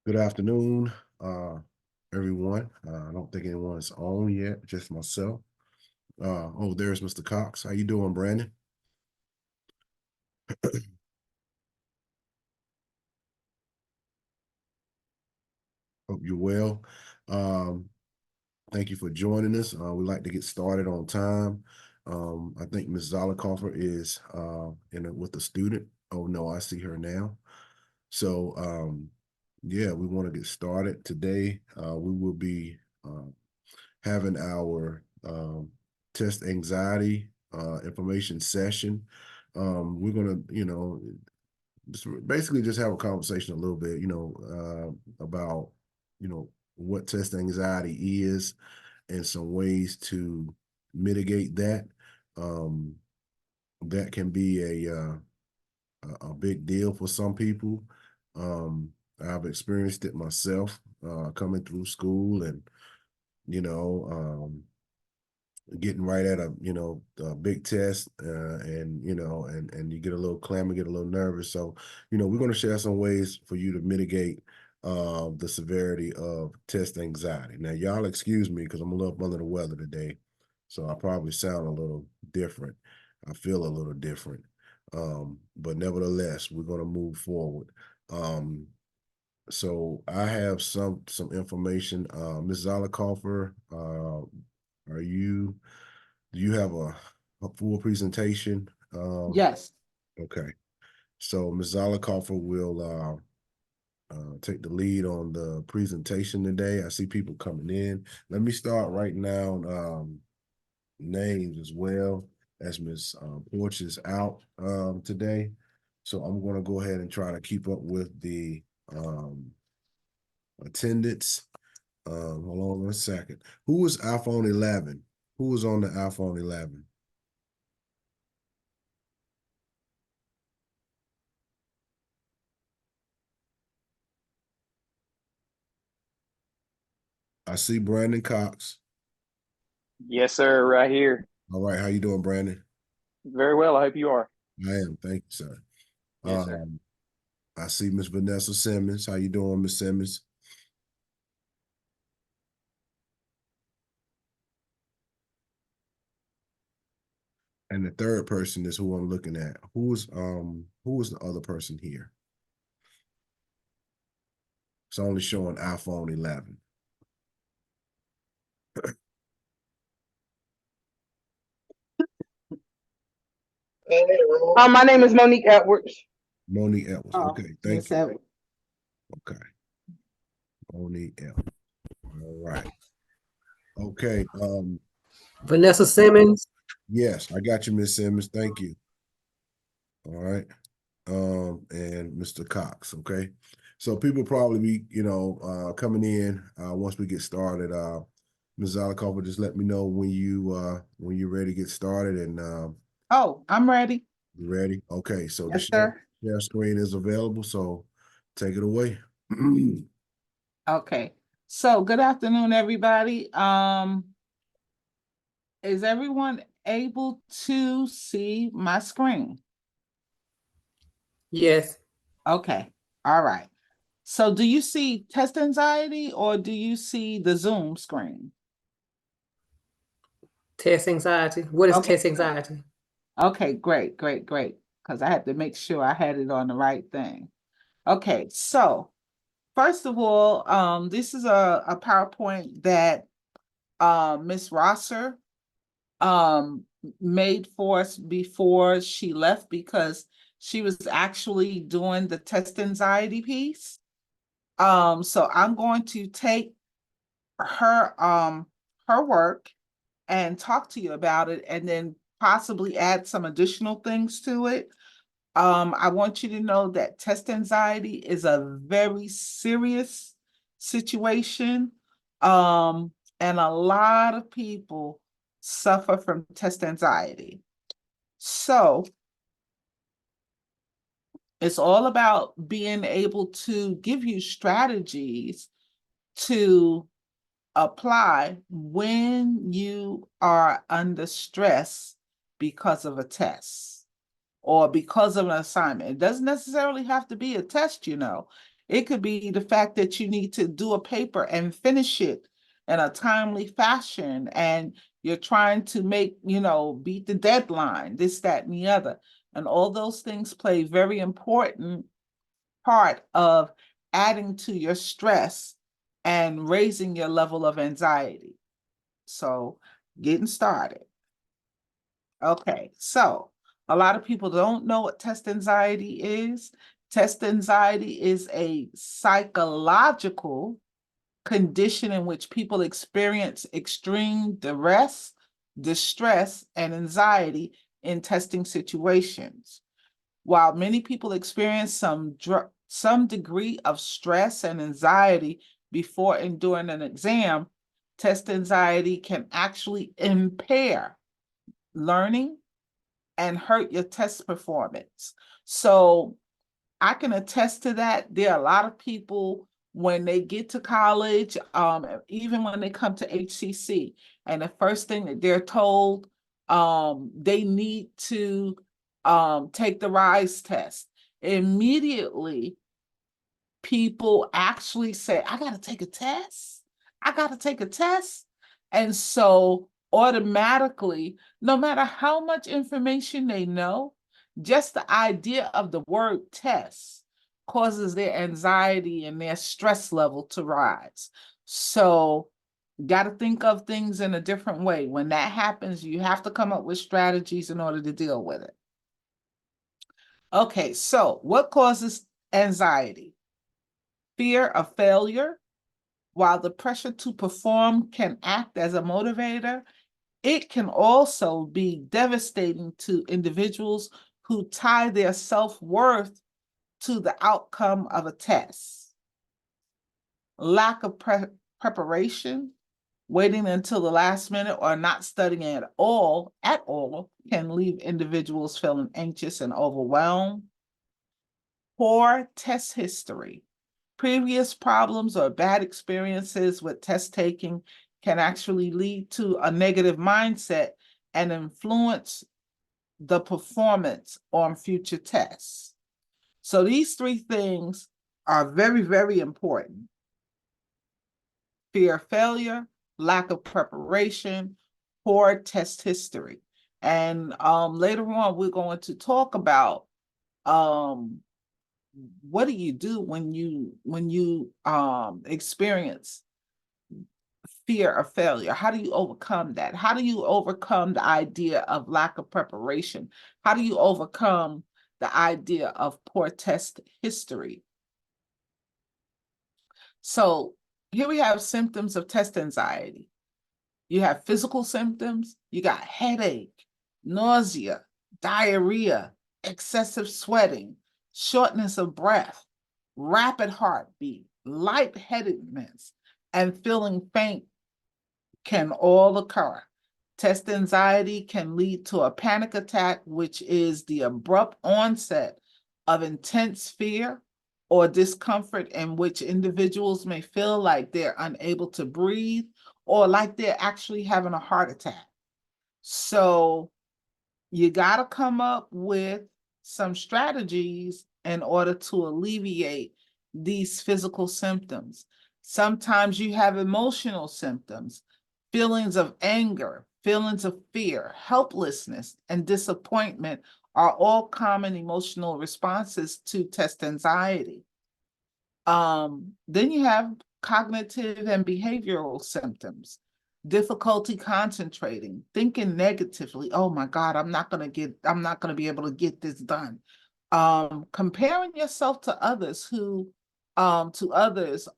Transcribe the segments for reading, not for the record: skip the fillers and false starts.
Good afternoon, everyone. I don't think anyone's on yet, just myself. Oh, there's Mr. Cox. How you doing, Brandon? Hope you're well. Um, Thank you for joining us. We'd like to get started on time. I think Ms. Zollicoffer is with the student. Oh no, I see her now. So yeah, we want to get started today. We will be having our test anxiety information session. We're gonna, basically just have a conversation a little bit, about, what test anxiety is and some ways to mitigate that. Um, that can be a big deal for some people. I've experienced it myself coming through school and, you know, getting right at a big test and you get a little clammy, get a little nervous. So we're going to share some ways for you to mitigate the severity of test anxiety. Now y'all excuse me because I'm a little under the weather today, so I probably sound a little different. I feel a little different, but nevertheless we're going to move forward. So I have some information. Ms. Zollicoffer, are you do you have a full presentation? Yes. Okay. So Ms. Zollicoffer will take the lead on the presentation today. I see people coming in. Let me start right now. Names as well as Ms. Porch is out today. So I'm going to go ahead and try to keep up with the attendance. Hold on 1 second. Who was iPhone 11? Who was on the iPhone 11? I see Brandon Cox. Yes, sir. Right here. All right, how you doing, Brandon? Very well. I hope you are. I am. Thank you, sir. Yes, sir. I see Miss Vanessa Simmons. How you doing, Miss Simmons? And the third person is who I'm looking at. Who is the other person here? It's only showing iPhone 11. My name is Monique Edwards. Monique Edwards. Okay, thank Miss you. Edwards. Okay. Monique Edwards. All right. Okay. Vanessa Simmons. Yes, I got you, Miss Simmons. Thank you. All right. And Mr. Cox. Okay. So people probably be, coming in once we get started. Ms. Zollicoffer, just let me know when you're ready to get started and Oh, I'm ready. you ready? Okay, so the Yes, sir. share screen is available, so take it away. Okay. So good afternoon, everybody. Is everyone able to see my screen? Yes. Okay. All right. So do you see test anxiety or do you see the Zoom screen? Test anxiety. What is Okay. test anxiety? Okay, great, great, great. Because I had to make sure I had it on the right thing. Okay, so first of all, this is a PowerPoint that Miss Rosser made for us before she left because she was actually doing the test anxiety piece. So I'm going to take her work and talk to you about it and then possibly add some additional things to it. I want you to know that test anxiety is a very serious situation. And a lot of people suffer from test anxiety. So it's all about being able to give you strategies to apply when you are under stress because of a test or because of an assignment. It doesn't necessarily have to be a test, It could be the fact that you need to do a paper and finish it in a timely fashion, and you're trying to make, beat the deadline, this, that, and the other. And all those things play very important part of adding to your stress and raising your level of anxiety. So, getting started. Okay, so a lot of people don't know what test anxiety is. Test anxiety is a psychological condition in which people experience extreme duress, distress, and anxiety in testing situations. While many people experience some degree of stress and anxiety before and during an exam, test anxiety can actually impair learning and hurt your test performance. So I can attest to that. There are a lot of people when they get to college, even when they come to HCC, and the first thing that they're told, they need to take the RISE test. Immediately, people actually say, I got to take a test. I got to take a test. And so automatically, no matter how much information they know, just the idea of the word test causes their anxiety and their stress level to rise. So, got to think of things in a different way. When that happens, you have to come up with strategies in order to deal with it. Okay, so what causes anxiety? Fear of failure. While the pressure to perform can act as a motivator, it can also be devastating to individuals who tie their self-worth to the outcome of a test. Lack of preparation, waiting until the last minute or not studying at all, can leave individuals feeling anxious and overwhelmed. Poor test history. Previous problems or bad experiences with test taking can actually lead to a negative mindset and influence the performance on future tests. So these three things are very, very important. Fear of failure, lack of preparation, poor test history. And later on, we're going to talk about what do you do when you experience fear of failure? How do you overcome that? How do you overcome the idea of lack of preparation? How do you overcome the idea of poor test history? So here we have symptoms of test anxiety. You have physical symptoms. You got headache, nausea, diarrhea, excessive sweating, shortness of breath, rapid heartbeat, lightheadedness, and feeling faint can all occur. Test anxiety can lead to a panic attack, which is the abrupt onset of intense fear or discomfort in which individuals may feel like they're unable to breathe or like they're actually having a heart attack. So you got to come up with some strategies in order to alleviate these physical symptoms. Sometimes you have emotional symptoms, feelings of anger, feelings of fear, helplessness, and disappointment are all common emotional responses to test anxiety. Then you have cognitive and behavioral symptoms, difficulty concentrating, thinking negatively. Oh my God, I'm not going to be able to get this done. Comparing yourself to others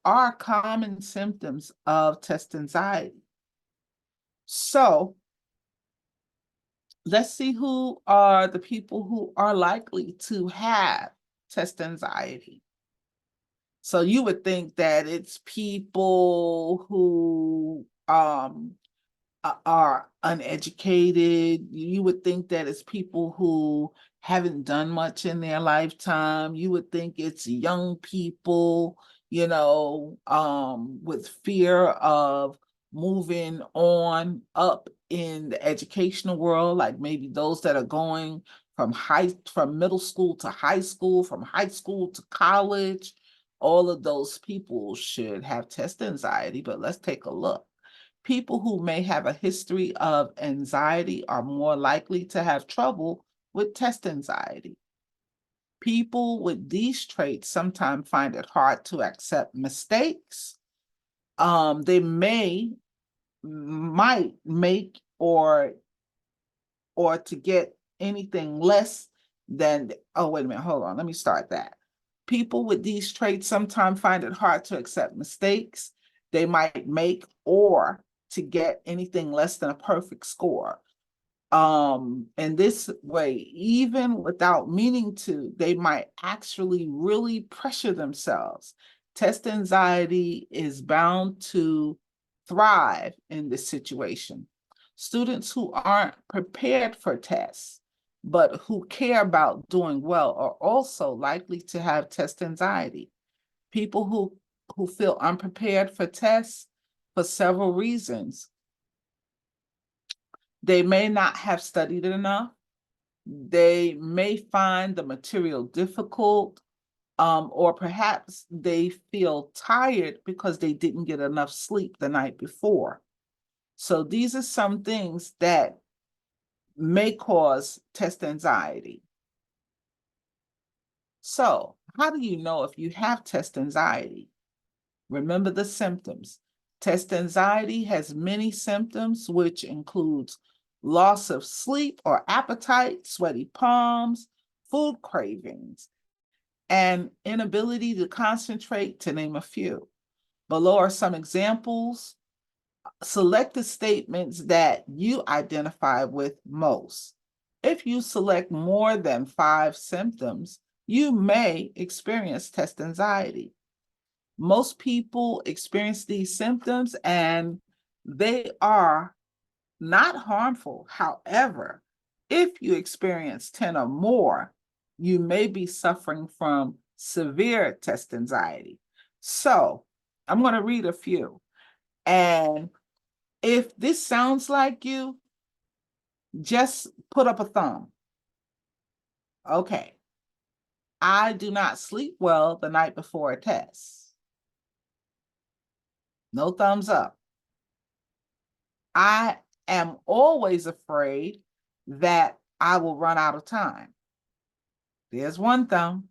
are common symptoms of test anxiety. So let's see who are the people who are likely to have test anxiety. So you would think that it's people who are uneducated. You would think that it's people who haven't done much in their lifetime. You would think it's young people, with fear of moving on up in the educational world, like maybe those that are going from middle school to high school, from high school to college. all of those people should have test anxiety, but let's take a look. People who may have a history of anxiety are more likely to have trouble with test anxiety. People with these traits sometimes find it hard to accept mistakes. They might make or to get anything less than, oh, wait a minute, hold on, let me start that. People with these traits sometimes find it hard to accept mistakes they might make or to get anything less than a perfect score. In this way, even without meaning to, they might actually really pressure themselves. Test anxiety is bound to thrive in this situation. Students who aren't prepared for tests, but who care about doing well are also likely to have test anxiety. People who feel unprepared for tests for several reasons. They may not have studied enough. They may find the material difficult, or perhaps they feel tired because they didn't get enough sleep the night before. So these are some things that may cause test anxiety. So how do you know if you have test anxiety? Remember the symptoms. Test anxiety has many symptoms, which includes loss of sleep or appetite, sweaty palms, food cravings, and inability to concentrate, to name a few. Below are some examples. Select the statements that you identify with most. If you select more than 5 symptoms, you may experience test anxiety. Most people experience these symptoms and they are not harmful. However, if you experience 10 or more, you may be suffering from severe test anxiety. So I'm going to read a few. And if this sounds like you, just put up a thumb. Okay. I do not sleep well the night before a test. No thumbs up. I am always afraid that I will run out of time. There's one thumb.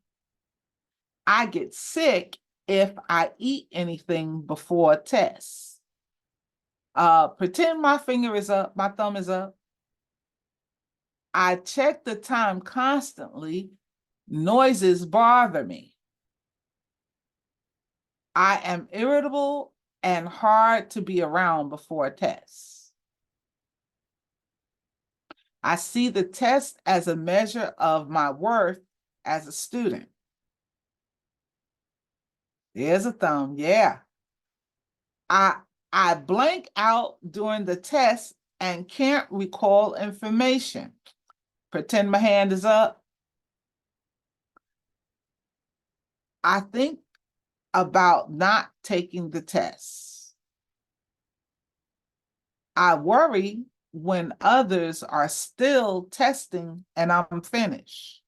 I get sick if I eat anything before a test. Pretend my finger is up, my thumb is up. I check the time constantly. Noises bother me. I am irritable and hard to be around before a test. I see the test as a measure of my worth as a student. There's a thumb, yeah. I blank out during the test and can't recall information. Pretend my hand is up. I think about not taking the test. I worry when others are still testing and I'm finished.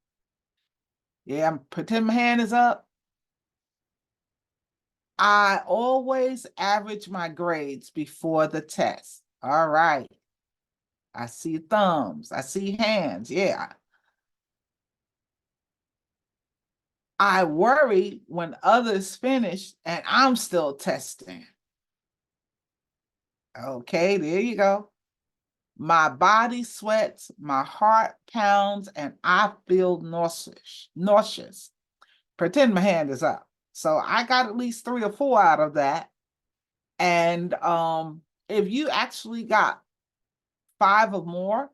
Yeah, pretend my hand is up. I always average my grades before the test. All right. I see thumbs. I see hands. Yeah. I worry when others finish and I'm still testing. Okay, there you go. My body sweats, my heart pounds, and I feel nauseous. Pretend my hand is up. So I got at least 3 or 4 out of that. And if you actually got 5 or more,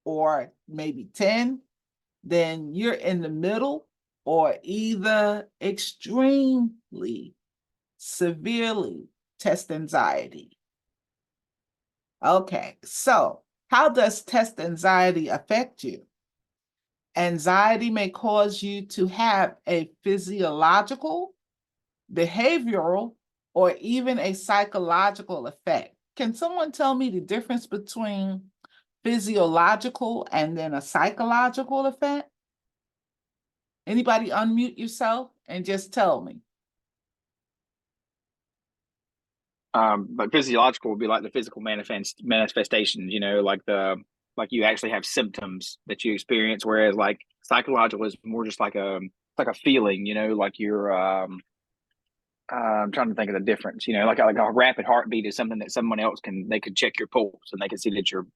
or maybe 10, then you're in the middle or either extremely, severely test anxiety. Okay, so how does test anxiety affect you? Anxiety may cause you to have a physiological, behavioral, or even a psychological effect. Can someone tell me the difference between physiological and then a psychological effect? Anybody unmute yourself and just tell me. But physiological would be like the physical manifestations, like you actually have symptoms that you experience, whereas like psychological is more just like a feeling, like you're I'm trying to think of the difference. Like a rapid heartbeat is something that someone else they could check your pulse and they can see that your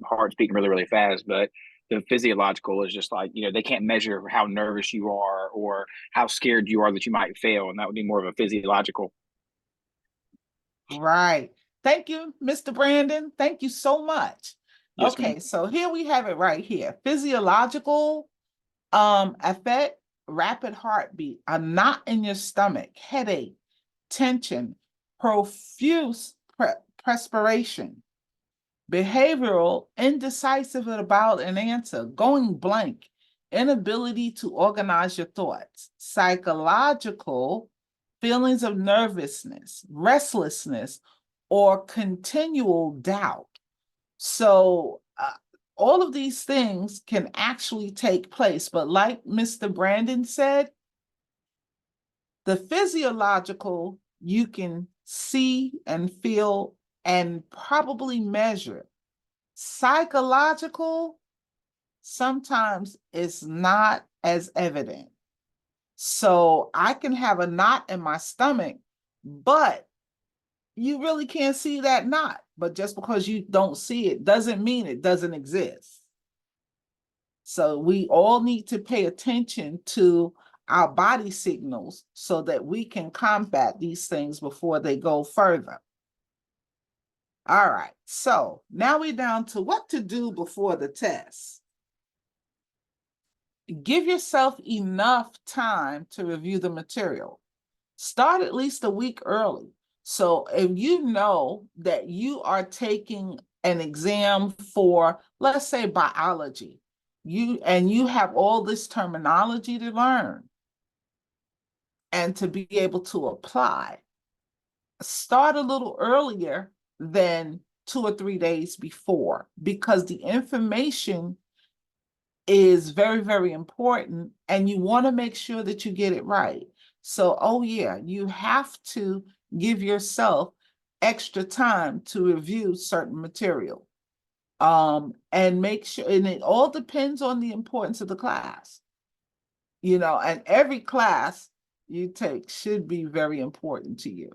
heart's beating really, really fast. But the physiological is just like, they can't measure how nervous you are or how scared you are that you might fail. And that would be more of a physiological. Right. Thank you, Mr. Brandon. Thank you so much. Yes, ma'am. Okay, so here we have it right here. Physiological effect, rapid heartbeat, a knot in your stomach, headache, tension, profuse perspiration, behavioral, indecisive about an answer, going blank, inability to organize your thoughts, psychological, feelings of nervousness, restlessness, or continual doubt. So, all of these things can actually take place, but like Mr. Brandon said, the physiological you can see and feel and probably measure. Psychological sometimes is not as evident. So I can have a knot in my stomach, but you really can't see that knot. But just because you don't see it doesn't mean it doesn't exist. So we all need to pay attention to our body signals so that we can combat these things before they go further. All right, so now we're down to what to do before the test. Give yourself enough time to review the material. Start at least a week early. So if you know that you are taking an exam for, let's say, biology, you have all this terminology to learn and to be able to apply, start a little earlier than 2 or 3 days before, because the information is very, very important and you want to make sure that you get it right. So, oh yeah, you have to give yourself extra time to review certain material. And make sure, and it all depends on the importance of the class. And every class you take should be very important to you.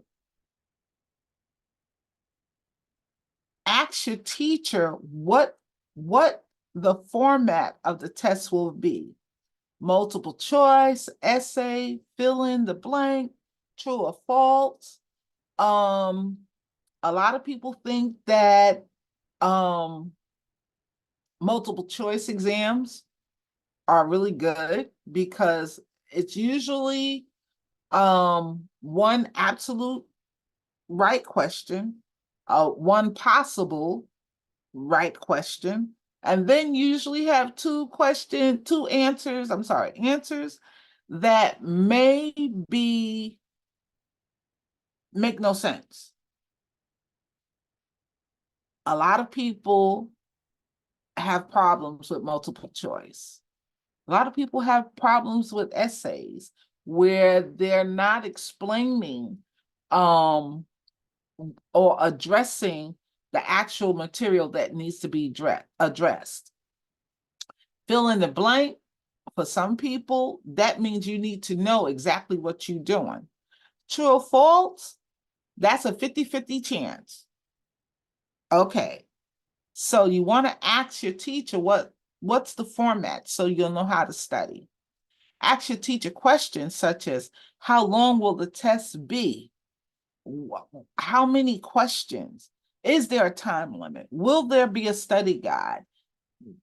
Ask your teacher what the format of the test will be. Multiple choice, essay, fill in the blank, true or false. A lot of people think that multiple choice exams are really good because it's usually one absolute right question, one possible right question, and then usually have answers that make no sense. A lot of people have problems with multiple choice. A lot of people have problems with essays where they're not explaining or addressing the actual material that needs to be addressed. Fill in the blank, for some people, that means you need to know exactly what you're doing. True or false, that's a 50-50 chance. Okay, so you want to ask your teacher what's the format so you'll know how to study. Ask your teacher questions such as, how long will the test be? How many questions? Is there a time limit? Will there be a study guide?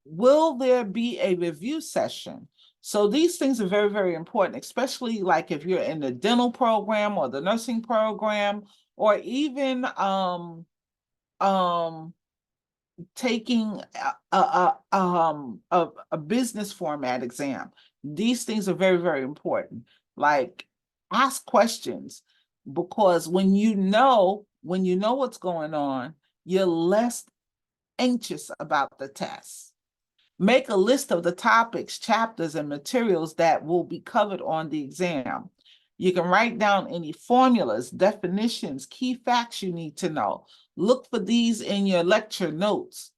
Will there be a review session? So these things are very, very important, especially like if you're in the dental program or the nursing program, or even taking a business format exam. These things are very, very important. Like, ask questions, because when you know what's going on, you're less anxious about the test. Make a list of the topics, chapters, and materials that will be covered on the exam. You can write down any formulas, definitions, key facts you need to know. Look for these in your lecture notes,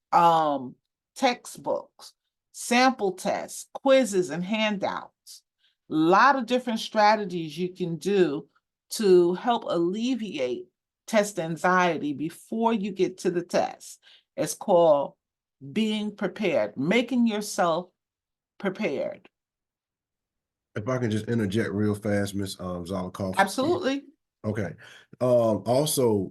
textbooks, sample tests, quizzes, and handouts. A lot of different strategies you can do to help alleviate test anxiety before you get to the test. It's called being prepared, making yourself prepared. If I can just interject real fast, Miss Zolikoff. Absolutely. Okay. Also,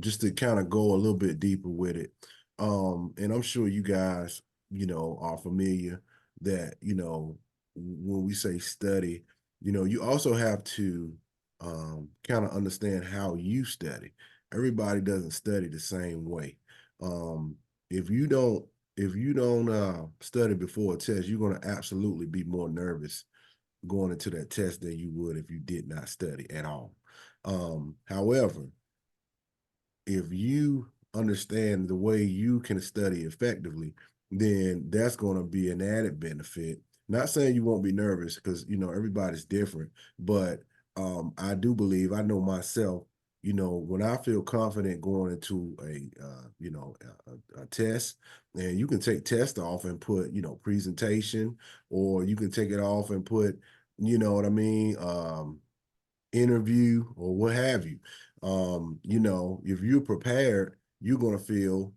just to kind of go a little bit deeper with it, and I'm sure you guys, are familiar that, when we say study, you also have to kind of understand how you study. Everybody doesn't study the same way. Um, if you don't, study before a test, you're going to absolutely be more nervous going into that test than you would if you did not study at all. However, if you understand the way you can study effectively, then that's going to be an added benefit. Not saying you won't be nervous, because everybody's different, but I do believe, I know myself, when I feel confident going into a test, and you can take test off and put presentation, or you can take it off and put, what I mean, interview, or what have you. If you're prepared, you're going to feel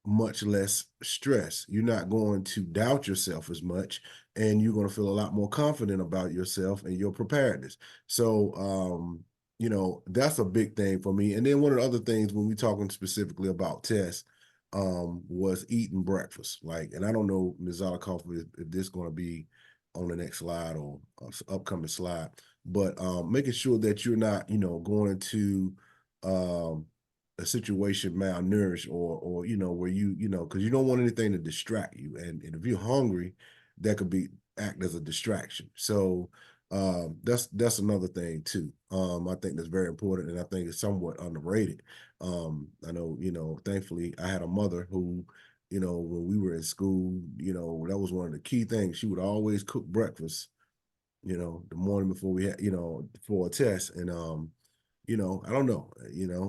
much less stress. You're not going to doubt yourself as much, and you're going to feel a lot more confident about yourself and your preparedness. So, that's a big thing for me. And then one of the other things, when we're talking specifically about tests, was eating breakfast. Like, and I don't know, Ms. Zolikoff, if this is going to be on the next slide or upcoming slide, but making sure that you're not, going into a situation malnourished, or where because you don't want anything to distract you, and if you're hungry, that could be act as a distraction. So that's another thing too. I think that's very important, and I think it's somewhat underrated. I know, thankfully I had a mother who, when we were in school, that was one of the key things. She would always cook breakfast, the morning before we had, for a test. And I don't know,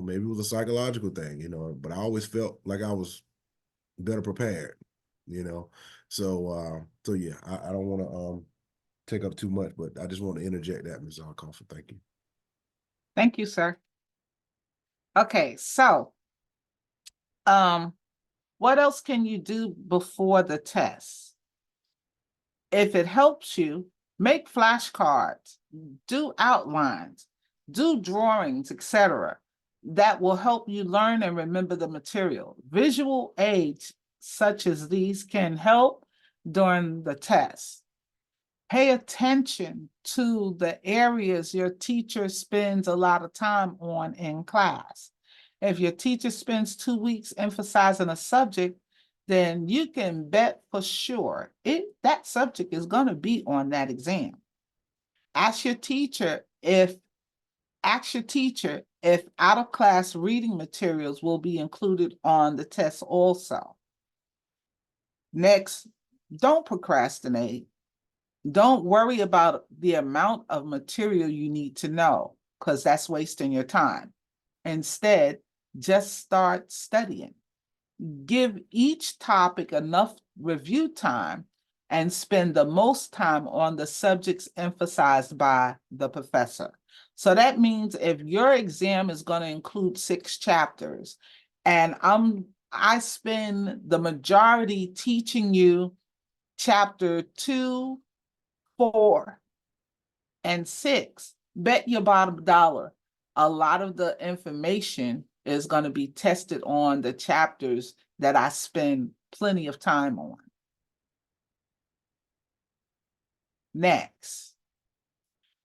maybe it was a psychological thing, but I always felt like I was better prepared, you know. So yeah, I don't want to take up too much, but I just want to interject that, Ms. Alcoffer. Thank you. Thank you, sir. Okay, so what else can you do before the test? If it helps you, make flashcards, do outlines, do drawings, etc. That will help you learn and remember the material. Visual aids such as these can help during the test. Pay attention to the areas your teacher spends a lot of time on in class. If your teacher spends 2 weeks emphasizing a subject, then you can bet for sure that subject is going to be on that exam. Ask your teacher if out of class reading materials will be included on the test also. Next, don't procrastinate. Don't worry about the amount of material you need to know, because that's wasting your time. Instead, just start studying. Give each topic enough review time and spend the most time on the subjects emphasized by the professor. So that means if your exam is going to include 6 chapters, and I spend the majority teaching you chapter 2, 4, and 6, bet your bottom dollar a lot of the information is going to be tested on the chapters that I spend plenty of time on. Next,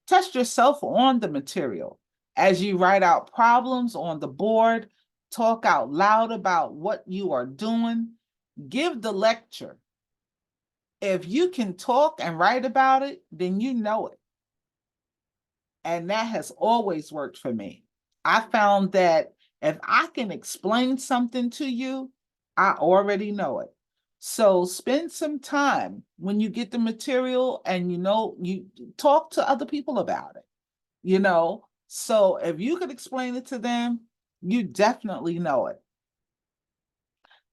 test yourself on the material. As you write out problems on the board, talk out loud about what you are doing, give the lecture. If you can talk and write about it, then you know it. And that has always worked for me. I found that if I can explain something to you, I already know it. So spend some time when you get the material and you talk to other people about it. you know? So if you could explain it to them, you definitely know it.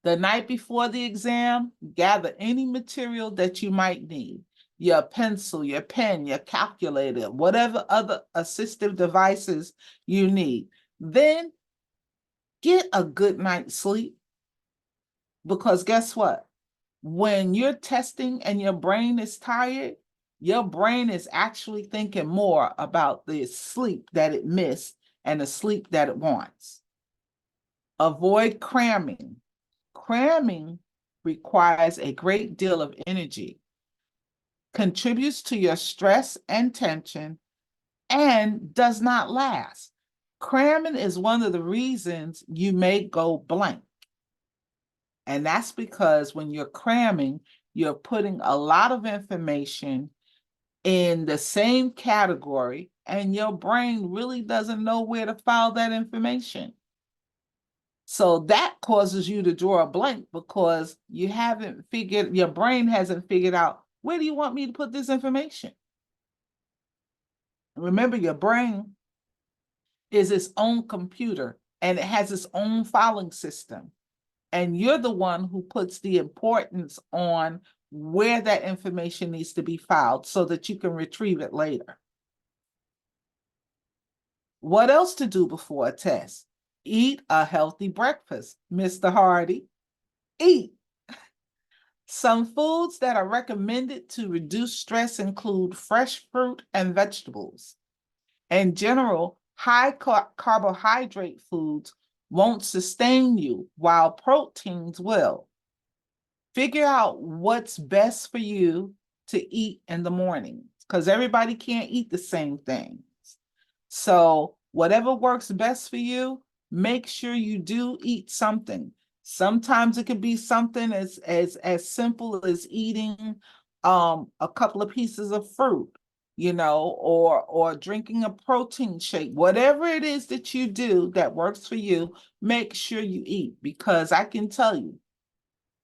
The night before the exam, gather any material that you might need. Your pencil, your pen, your calculator, whatever other assistive devices you need. Then get a good night's sleep. Because guess what? When you're testing and your brain is tired, your brain is actually thinking more about the sleep that it missed and the sleep that it wants. Avoid cramming. Cramming requires a great deal of energy, contributes to your stress and tension, and does not last. Cramming is one of the reasons you may go blank. And that's because when you're cramming, you're putting a lot of information in the same category, and your brain really doesn't know where to file that information. So that causes you to draw a blank because you haven't figured, your brain hasn't figured out, where do you want me to put this information? Remember, your brain is its own computer and it has its own filing system. And you're the one who puts the importance on where that information needs to be filed so that you can retrieve it later. What else to do before a test? Eat a healthy breakfast, Mr. Hardy. Eat. Some foods that are recommended to reduce stress include fresh fruit and vegetables. In general, high carbohydrate foods won't sustain you, while proteins will. Figure out what's best for you to eat in the morning, because everybody can't eat the same things. So whatever works best for you, make sure you do eat something. Sometimes it could be something as simple as eating a couple of pieces of fruit, you know, or drinking a protein shake. Whatever it is that you do that works for you, make sure you eat, because I can tell you,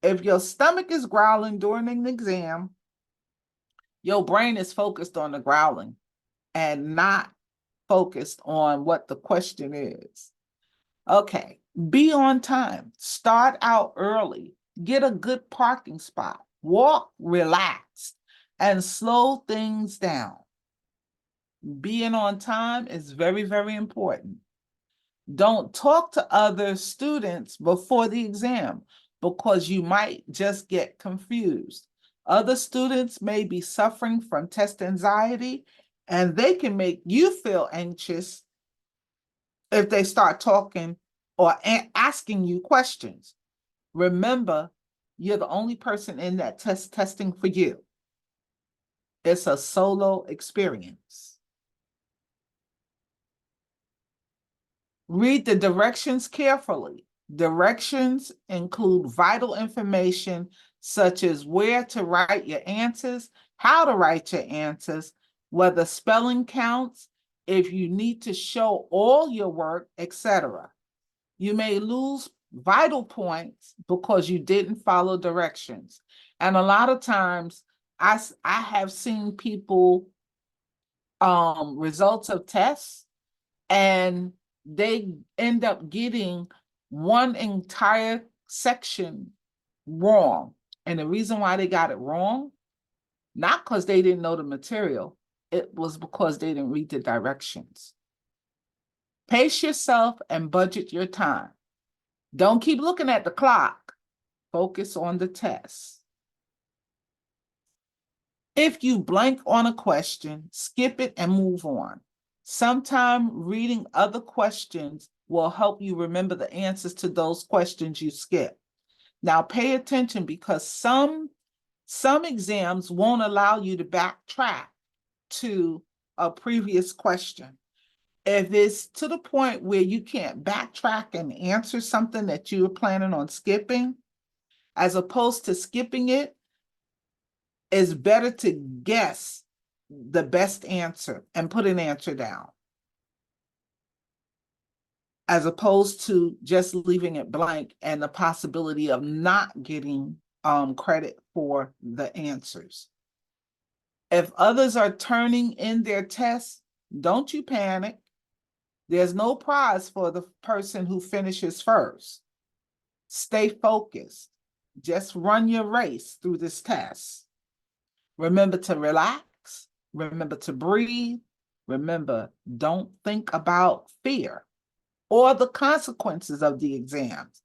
if your stomach is growling during an exam, your brain is focused on the growling and not focused on what the question is. Okay, be on time. Start out early. Get a good parking spot. Walk relaxed and slow things down. Being on time is very, very important. Don't talk to other students before the exam because you might just get confused. Other students may be suffering from test anxiety, and they can make you feel anxious if they start talking or asking you questions. Remember, you're the only person in that testing for you. It's a solo experience. Read the directions carefully. Directions include vital information such as where to write your answers, how to write your answers, whether spelling counts, if you need to show all your work, etc. You may lose vital points because you didn't follow directions. And a lot of times I have seen people results of tests, and they end up getting one entire section wrong. And the reason why they got it wrong, not because they didn't know the material, it was because they didn't read the directions. Pace yourself and budget your time. Don't keep looking at the clock. Focus on the test. If you blank on a question, skip it and move on. Sometime reading other questions will help you remember the answers to those questions you skip. Now pay attention, because some exams won't allow you to backtrack to a previous question. If it's to the point where you can't backtrack and answer something that you were planning on skipping, as opposed to skipping it, it's better to guess the best answer and put an answer down, as opposed to just leaving it blank and the possibility of not getting credit for the answers. If others are turning in their tests, Don't you panic. There's no prize for the person who finishes first. Stay focused. Just run your race through this test. Remember to relax. Remember to breathe. Remember, don't think about fear or the consequences of the exams.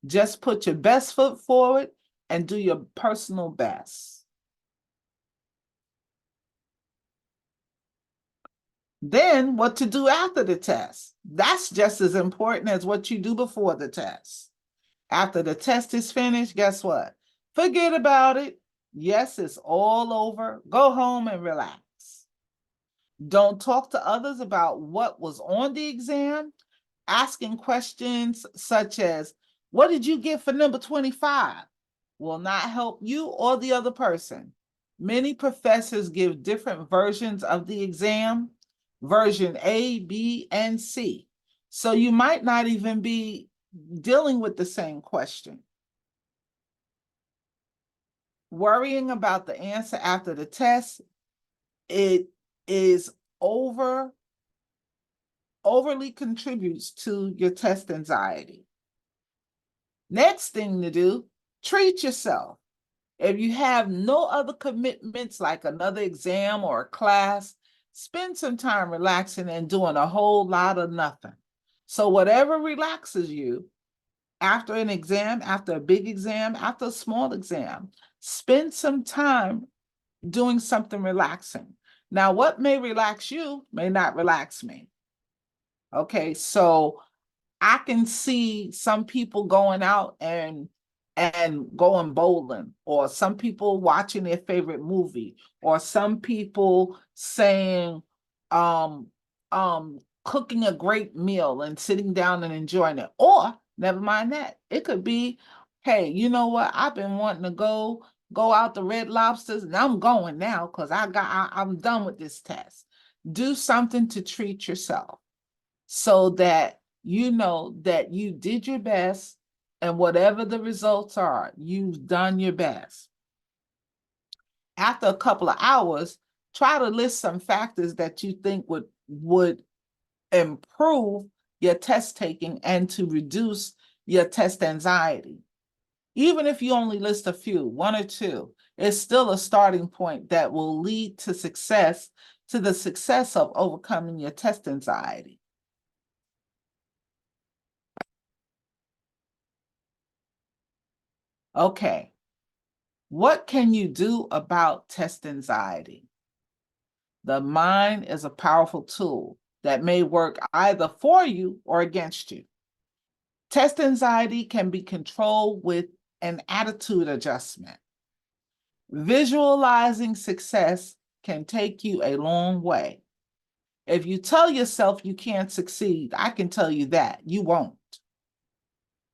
Just put your best foot forward and do your personal best. Then what to do after the test. That's just as important as what you do before the test. After the test is finished, guess what? Forget about it. Yes, it's all over. Go home and relax. Don't talk to others about what was on the exam. Asking questions such as, what did you get for number 25? Will not help you or the other person. Many professors give different versions of the exam, version A, B, and C. So you might not even be dealing with the same question. Worrying about the answer after the test, it is overly contributes to your test anxiety. Next thing to do, treat yourself. If you have no other commitments like another exam or a class, spend some time relaxing and doing a whole lot of nothing. So whatever relaxes you after an exam, after a big exam, after a small exam, spend some time doing something relaxing. Now, what may relax you may not relax me. Okay, so I can see some people going out and going bowling, or some people watching their favorite movie, or some people saying cooking a great meal and sitting down and enjoying it. Or never mind that. It could be, hey, you know what? I've been wanting to go out to Red Lobsters, and I'm going now because I'm done with this test. Do something to treat yourself so that you know that you did your best, and whatever the results are, you've done your best. After a couple of hours, try to list some factors that you think would improve your test taking and to reduce your test anxiety. Even if you only list a few, one or two, it's still a starting point that will lead to the success of overcoming your test anxiety. Okay, what can you do about test anxiety? The mind is a powerful tool that may work either for you or against you. Test anxiety can be controlled with an attitude adjustment. Visualizing success can take you a long way. If you tell yourself you can't succeed, I can tell you that you won't,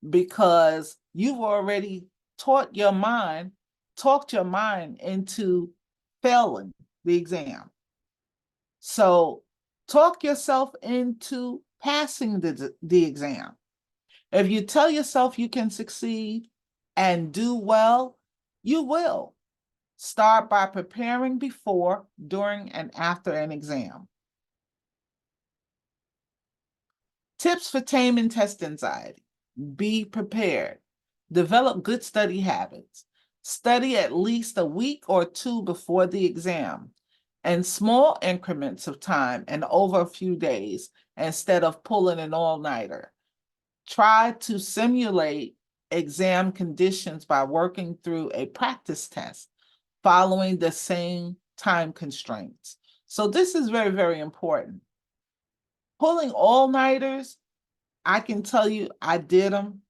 because you've already talked your mind into failing the exam. So talk yourself into passing the exam. If you tell yourself you can succeed and do well, you will. Start by preparing before, during, and after an exam. Tips for taming test anxiety. Be prepared. Develop good study habits. Study at least a week or two before the exam, in small increments of time and over a few days, instead of pulling an all-nighter. Try to simulate exam conditions by working through a practice test, following the same time constraints. So this is very, very important. Pulling all-nighters, I can tell you I did them.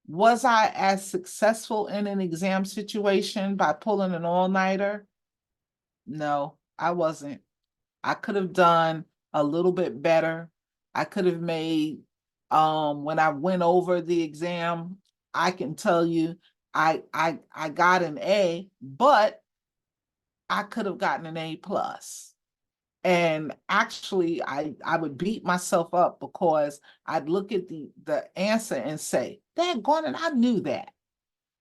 Was I as successful in an exam situation by pulling an all-nighter? No, I wasn't. I could have done a little bit better. I could have made, when I went over the exam, I can tell you I got an A, but I could have gotten an A plus. And actually, I would beat myself up because I'd look at the answer and say, daggone it, I knew that.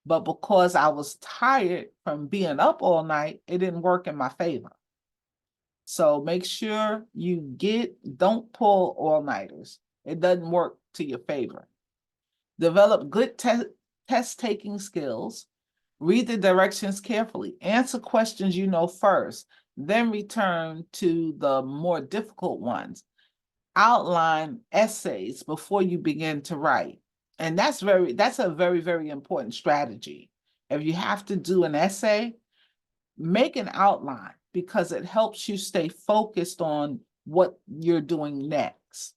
But because I was tired from being up all night, it didn't work in my favor. So make sure don't pull all-nighters. It doesn't work to your favor. Develop good test taking skills. Read the directions carefully. Answer questions you know first, then return to the more difficult ones. Outline essays before you begin to write. And that's a very, very important strategy. If you have to do an essay, make an outline because it helps you stay focused on what you're doing next.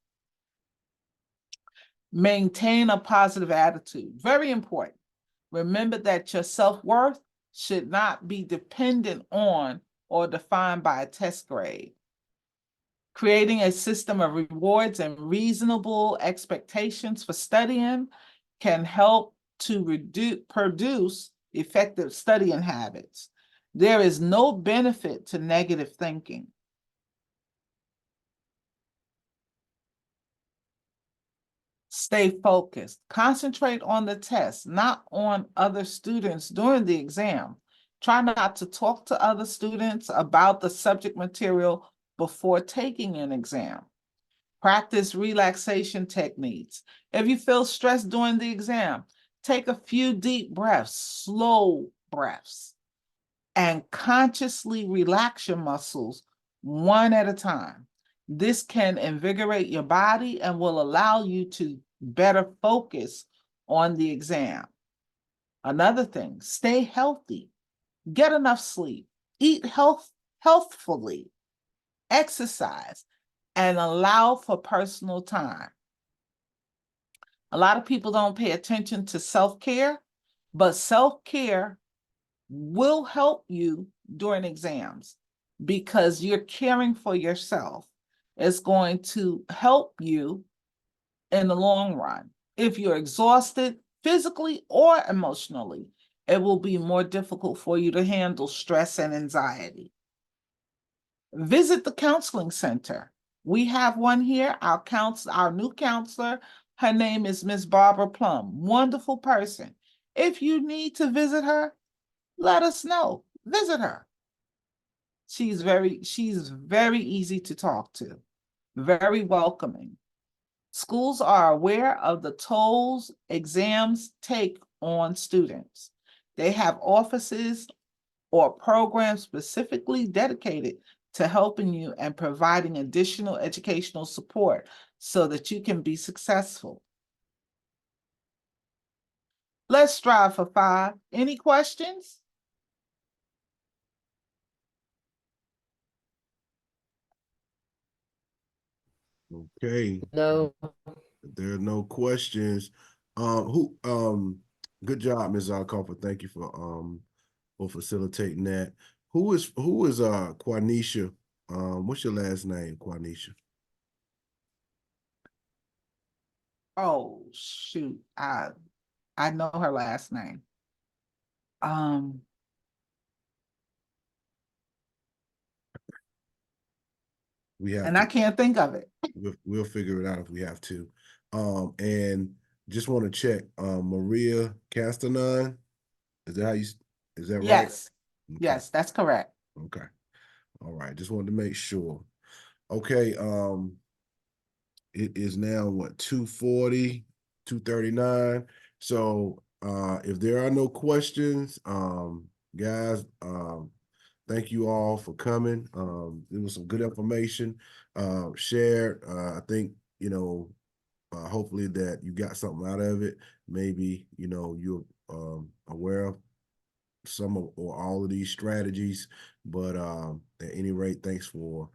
Maintain a positive attitude. Very important. Remember that your self-worth should not be dependent on or defined by a test grade. Creating a system of rewards and reasonable expectations for studying can help to produce effective studying habits. There is no benefit to negative thinking. Stay focused. Concentrate on the test, not on other students during the exam. Try not to talk to other students about the subject material before taking an exam. Practice relaxation techniques. If you feel stressed during the exam, take a few deep breaths, slow breaths, and consciously relax your muscles one at a time. This can invigorate your body and will allow you to better focus on the exam. Another thing, stay healthy, get enough sleep, eat healthfully, exercise, and allow for personal time. A lot of people don't pay attention to self-care, but self-care will help you during exams because you're caring for yourself. It's going to help you in the long run. If you're exhausted physically or emotionally, it will be more difficult for you to handle stress and anxiety. Visit the counseling center. We have one here, our new counselor. Her name is Miss Barbara Plum. Wonderful person. If you need to visit her, let us know. Visit her. She's very easy to talk to, very welcoming. Schools are aware of the tolls exams take on students. They have offices or programs specifically dedicated to helping you and providing additional educational support so that you can be successful. Let's strive for 5. Any questions? Okay. No. There are no questions. Good job, Ms. Alcoffer. Thank you for facilitating that. Who is Quanisha? What's your last name, Quanisha? Oh shoot. I know her last name. We have And to, I can't think of it. we'll figure it out if we have to. And just want to check, Maria Castanon, is that right? Yes. Okay. Yes, that's correct. Okay. All right. Just wanted to make sure. Okay. It is now what, 2:40, 2:39. So if there are no questions, guys, thank you all for coming. It was some good information shared. I think, hopefully that you got something out of it. Maybe, you're aware of some or all of these strategies. But at any rate, thanks for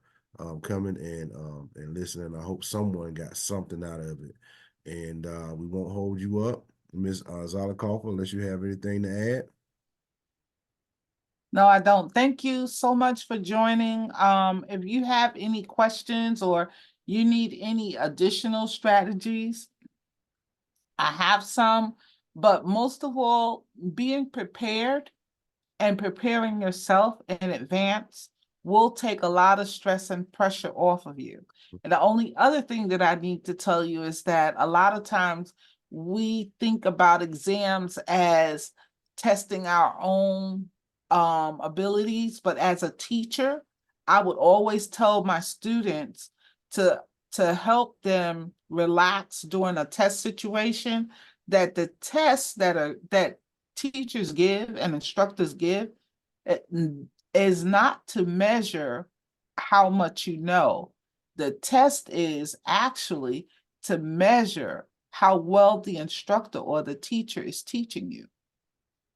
coming and listening. I hope someone got something out of it. And we won't hold you up, Ms. Zolikoff, unless you have anything to add. No, I don't. Thank you so much for joining. If you have any questions or you need any additional strategies, I have some, but most of all, being prepared and preparing yourself in advance will take a lot of stress and pressure off of you. And the only other thing that I need to tell you is that a lot of times we think about exams as testing our own abilities, but as a teacher, I would always tell my students to help them relax during a test situation, that the tests that teachers give and instructors give is not to measure how much you know. The test is actually to measure how well the instructor or the teacher is teaching you.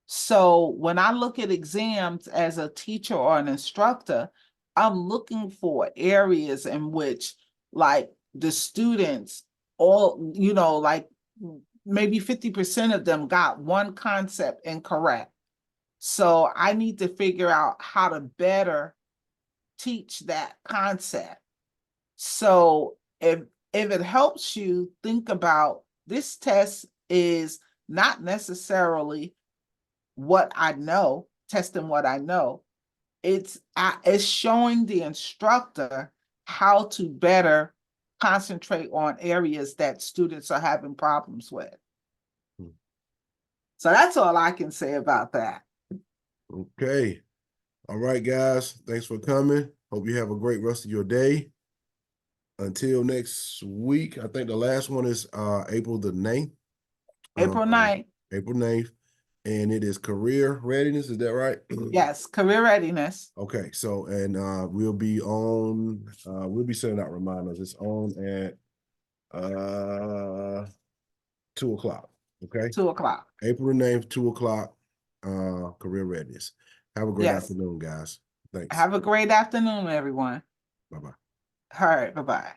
So when I look at exams as a teacher or an instructor, I'm looking for areas in which, like, the students, all, like maybe 50% of them got one concept incorrect. So I need to figure out how to better teach that concept. So if it helps you think about, this test is not necessarily what I know, testing what I know. It's showing the instructor how to better concentrate on areas that students are having problems with. Hmm. So that's all I can say about that. Okay. All right, guys. Thanks for coming. Hope you have a great rest of your day. Until next week, I think the last one is April the 9th. April 9th. April 9th. And it is career readiness. Is that right? Yes, career readiness. Okay. So, and we'll be sending out reminders. It's on at 2:00. Okay. 2:00. April 9th, 2:00, career readiness. Have a great Yes. afternoon, guys. Thanks. Have a great afternoon, everyone. Bye-bye. All right, bye-bye.